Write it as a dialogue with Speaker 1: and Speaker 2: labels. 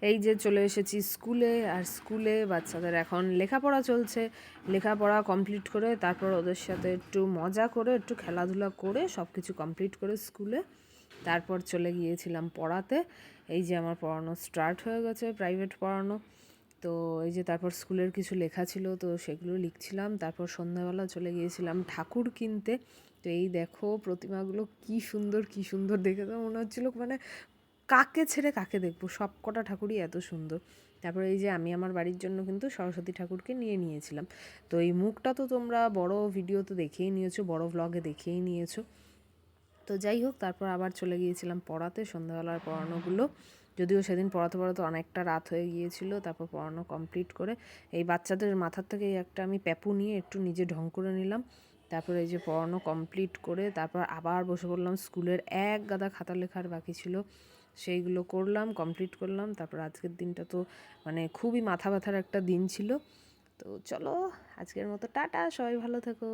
Speaker 1: এই যে চলে এসেছি স্কুলে, আর স্কুলে বাচ্চাদের এখন লেখাপড়া চলছে। লেখাপড়া কমপ্লিট করে তারপর ওদের সাথে একটু মজা করে একটু খেলাধুলা করে সব কিছু কমপ্লিট করে স্কুলে তারপর চলে গিয়েছিলাম পড়াতে। এই যে আমার পড়ানো স্টার্ট হয়ে গেছে, প্রাইভেট পড়ানো। তো এই যে তারপর স্কুলের কিছু লেখা ছিল, তো সেগুলো লিখছিলাম। তারপর সন্ধ্যাবেলা চলে গিয়েছিলাম ঠাকুর কিনতে। তো এই দেখো প্রতিমাগুলো কি সুন্দর কি সুন্দর, দেখে তো মনে হচ্ছিলো মানে কাকে ছেড়ে কাকে দেখবো, সব কটা ঠাকুরই এত সুন্দর। তারপরে এই যে আমি আমার বাড়ির জন্য কিন্তু সরস্বতী ঠাকুরকে নিয়ে নিয়েছিলাম। তো এই মুখটা তো তোমরা বড় ভিডিও তো দেখেই নিয়েছো, বড় ভ্লগে দেখেই নিয়েছো। তো যাই হোক, তারপর আবার চলে গিয়েছিলাম পড়াতে সন্ধ্যাবেলার পড়ানোগুলো। যদিও সেদিন পড়াতে পড়াতে অনেকটা রাত হয়ে গিয়েছিল। তারপর পড়ানো কমপ্লিট করে এই বাচ্চাদের মাথার থেকে একটা আমি প্যাপু নিয়ে একটু নিজে ঢং করে নিলাম। তারপরে এই যে পড়ানো কমপ্লিট করে তারপর আবার বসে পড়লাম। স্কুলের এক গাদা খাতা লেখার বাকি ছিল, সেইগুলো করলাম, কমপ্লিট করলাম। তারপর আজকের দিনটা তো মানে খুবই মাথা ব্যথার একটা দিন ছিল। তো চলো, আজকের মতো টাটা, সবাই ভালো থেকো।